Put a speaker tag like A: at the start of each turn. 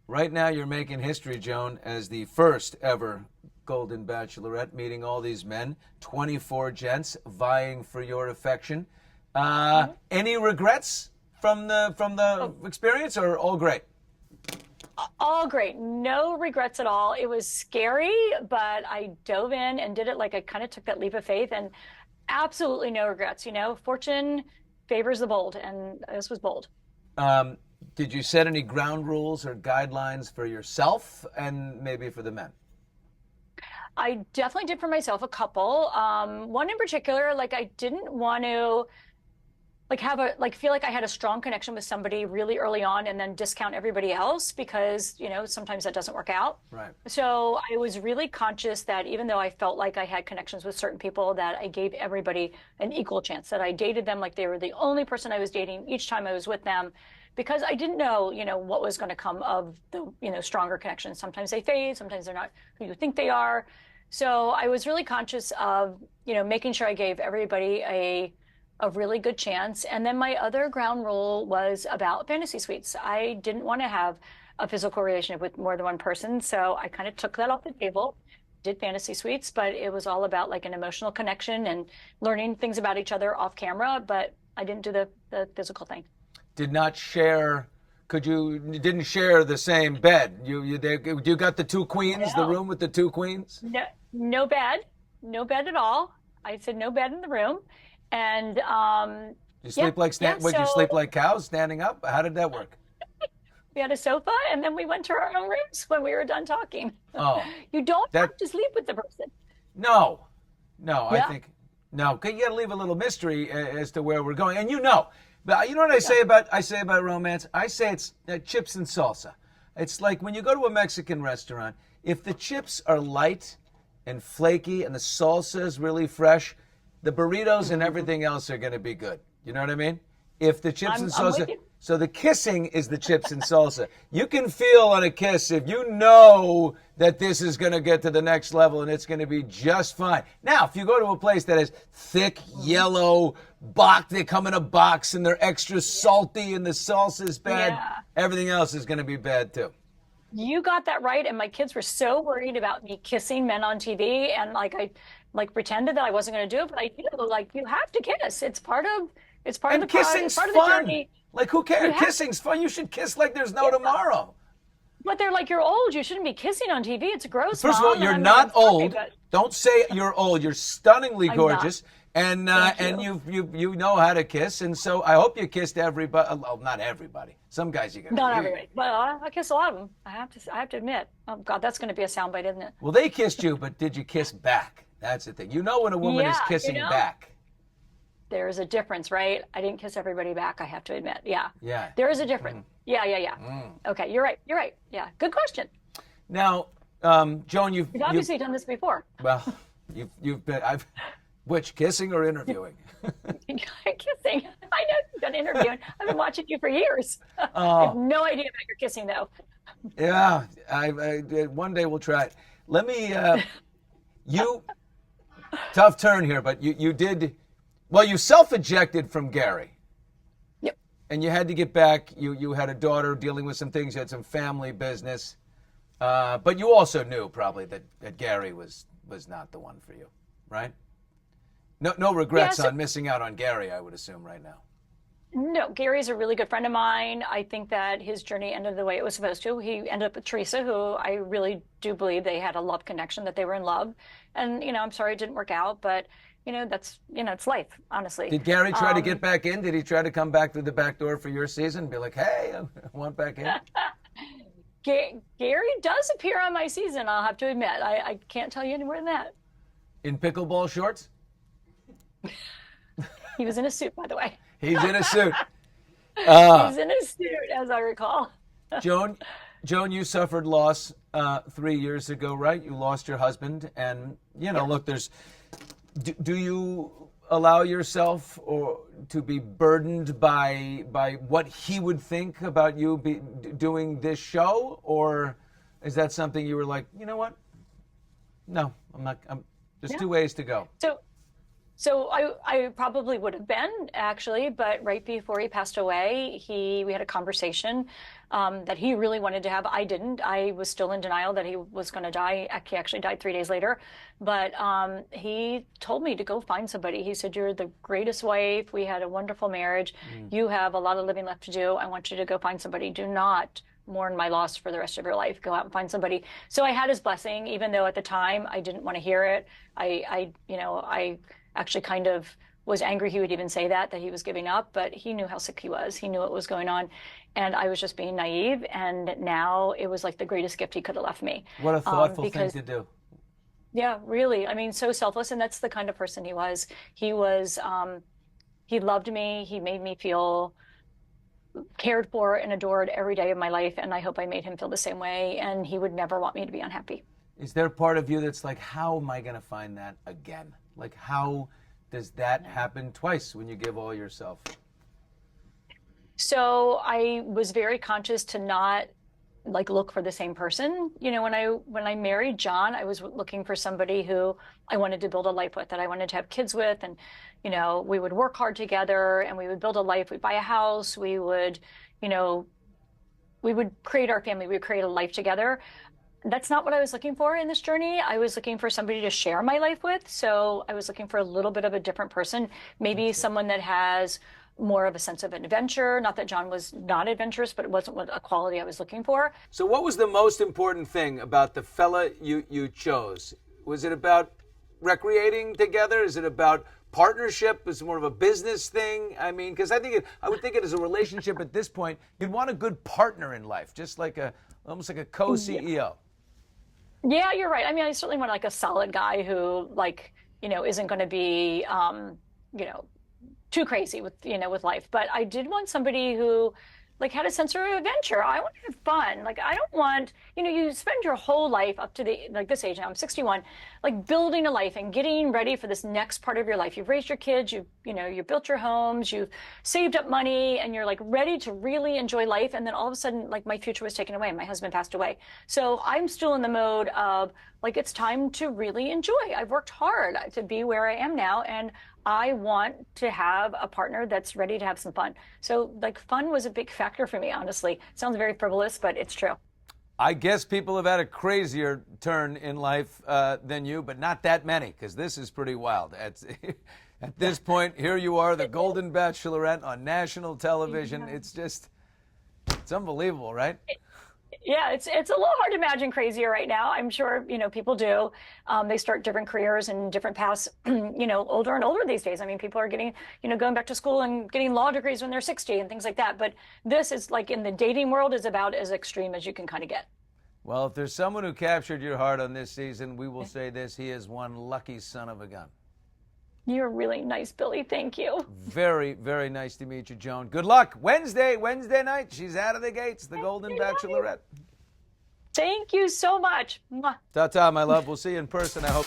A: Right now, you're making history, Joan, as the first ever Golden Bachelorette, meeting all these men, 24 gents vying for your affection. Any regrets from the experience, or all great?
B: All great. No regrets at all. It was scary, but I dove in and did it. Like I kind of took that leap of faith and absolutely no regrets. Fortune favors the bold, and this was bold.
A: Um, did you set any ground rules or guidelines for yourself and maybe for the men?
B: I definitely did for myself a couple. One in particular, like I didn't want to feel like I had a strong connection with somebody really early on and then discount everybody else because, sometimes that doesn't work out.
A: Right.
B: So I was really conscious that even though I felt like I had connections with certain people, that I gave everybody an equal chance, that I dated them like they were the only person I was dating each time I was with them, because I didn't know, what was going to come of the, stronger connections. Sometimes they fade, sometimes they're not who you think they are. So I was really conscious of, making sure I gave everybody a really good chance. And then my other ground rule was about fantasy suites. I didn't want to have a physical relationship with more than one person. So I kind of took that off the table, did fantasy suites, but it was all about like an emotional connection and learning things about each other off camera. But I didn't do the physical thing.
A: Did not share. You didn't share the same bed. You got the two queens, the
B: No,
A: room with the two queens?
B: no, no bed, no bed at all. I said no bed in the room. And
A: You
B: yeah,
A: sleep like
B: yeah.
A: would you
B: So
A: sleep like cows standing up? How did that work?
B: we had a sofa, and then we went to our own rooms when we were done talking.
A: Oh,
B: You don't
A: that
B: have to sleep with the person.
A: no, no. I
B: Yeah,
A: think no. You got to leave a little mystery as to where we're going. And but you know what
B: yeah.
A: I say about romance? I say it's chips and salsa. It's like when you go to a Mexican restaurant. If the chips are light and flaky and the salsa is really fresh, the burritos and everything else are going to be good. You know what I mean? If the chips and
B: I'm with
A: salsa,
B: you.
A: so the kissing is the chips and salsa. You can feel on a kiss if you know that this is going to get to the next level and it's going to be just fine. Now, if you go to a place that is thick, yellow, they come in a box and they're extra salty and the salsa is bad,
B: Yeah,
A: everything else is going to be bad too.
B: you got that right. And my kids were so worried about me kissing men on TV, and like I like pretended that I wasn't going to do it, but I do. Like you have to kiss. It's part of
A: And
B: the process. It's
A: kissing's
B: part of the
A: fun.
B: journey.
A: Like, who
B: You
A: cares?
B: have to.
A: Kissing's fun. You should kiss like there's no
B: Yeah.
A: tomorrow.
B: But they're like, you're old. You shouldn't be kissing on TV. It's gross,
A: First of all,
B: mom. And
A: you're
B: I'm like,
A: not
B: I'm sorry,
A: old.
B: but
A: Don't say you're old. You're stunningly
B: I'm not.
A: gorgeous, and
B: Thank
A: and
B: you.
A: you know how to kiss. And so I hope you kissed everybody. Well, not everybody. Some guys you got.
B: Not everybody, but I kiss a lot of them. I have to admit. Oh God, that's going to be a soundbite, isn't it?
A: Well, they kissed you, but did you kiss back? That's the thing. You know when a woman is
B: Yeah,
A: kissing back.
B: there's a difference, right? I didn't kiss everybody back, I have to admit. Yeah.
A: Yeah.
B: There is a difference. Yeah, yeah, yeah. Okay, you're right. You're right. Yeah. Good question.
A: Now, Joan,
B: You've obviously done this before.
A: well, you've been which kissing or interviewing?
B: Kissing. I know you've done interviewing. I've been watching you for years. I have
A: Oh,
B: no idea about your kissing though.
A: yeah. One day we'll try it. Let me. You tough turn here, but you did. Well, you self-ejected from Gerry,
B: Yep.
A: and you had to get back. You had a daughter dealing with some things. You had some family business, but you also knew probably that Gerry was not the one for you, right? No
B: Yeah,
A: regrets
B: so
A: on missing out on Gerry, I would assume right now.
B: no, Gary's a really good friend of mine. I think that his journey ended the way it was supposed to. He ended up with Teresa, who I really do believe they had a love connection, that they were in love. And, I'm sorry it didn't work out, but, it's life, honestly.
A: Did Gerry try to get
B: Um,
A: back in? Did he try to come back through the back door for your season? Be like, hey, I want back in.
B: Gary does appear on my season, I'll have to admit. I can't tell you any more than that.
A: In pickleball shorts?
B: He was in a suit, by the way.
A: He's in a suit.
B: He's in a suit, as I recall.
A: Joan, Joan, you suffered loss 3 years ago, right? You lost your husband, and
B: Yep.
A: look, do you allow yourself or to be burdened by what he would think about you doing this show, or is that something you were like, you know what? No, I'm not. There's
B: Yeah.
A: two ways to go.
B: So So I probably would have been actually, but right before he passed away, we had a conversation that he really wanted to have. I didn't. I was still in denial that he was going to die. He actually died 3 days later, but he told me to go find somebody. He said, "You're the greatest wife. We had a wonderful marriage. You have a lot of living left to do. I want you to go find somebody. Do not mourn my loss for the rest of your life. Go out and find somebody." So I had his blessing, even though at the time I didn't want to hear it. I actually kind of was angry he would even say that he was giving up, but he knew how sick he was. He knew what was going on. And I was just being naive. And now it was like the greatest gift he could have left me.
A: What a thoughtful thing to do.
B: Yeah, really. I mean, so selfless. And that's the kind of person he was. He loved me. He made me feel cared for and adored every day of my life. And I hope I made him feel the same way. And he would never want me to be unhappy.
A: Is there a part of you that's like, how am I going to find that again? Like, how does that happen twice when you give all yourself?
B: So I was very conscious to not like look for the same person. You know, when I married John, I was looking for somebody who I wanted to build a life with, that I wanted to have kids with, and you know, we would work hard together and we would build a life. We'd buy a house. We would, you know, we would create our family. We would create a life together. That's not what I was looking for in this journey. I was looking for somebody to share my life with. So I was looking for a little bit of a different person, maybe someone that has more of a sense of adventure. Not that John was not adventurous, but it wasn't what a quality I was looking for.
A: So what was the most important thing about the fella you chose? Was it about recreating together? Is it about partnership? Is it more of a business thing? I mean, because I would think it as a relationship at this point, you'd want a good partner in life, just like almost like a co-CEO.
B: Yeah, you're right. I mean, I certainly want like a solid guy who like, you know, isn't going to be, you know, too crazy with, you know, with life. But I did want somebody who like had a sense of adventure. I want to have fun. Like, I don't want, you know, you spend your whole life up to like this age now, I'm 61, like building a life and getting ready for this next part of your life. You've raised your kids, you've built your homes, you've saved up money, and you're like ready to really enjoy life. And then all of a sudden, like my future was taken away and my husband passed away. So I'm still in the mode of like, it's time to really enjoy. I've worked hard to be where I am now. And I want to have a partner that's ready to have some fun. So like fun was a big factor for me, honestly. Sounds very frivolous, but it's true.
A: I guess people have had a crazier turn in life than you, but not that many, because this is pretty wild. At this point, here you are, the Golden Bachelorette on national television. Yeah. It's unbelievable, right?
B: Yeah, it's a little hard to imagine crazier right now. I'm sure, you know, people do. They start different careers and different paths, you know, older and older these days. I mean, people are getting, you know, going back to school and getting law degrees when they're 60 and things like that. But this is like in the dating world is about as extreme as you can kind of get.
A: Well, if there's someone who captured your heart on this season, we will say this: he is one lucky son of a gun.
B: You're really nice, Billy. Thank you.
A: Very, very nice to meet you, Joan. Good luck. Wednesday night. She's out of the gates, the Golden Bachelorette.
B: Thank you so much.
A: Ta-ta, my love. We'll see you in person, I hope.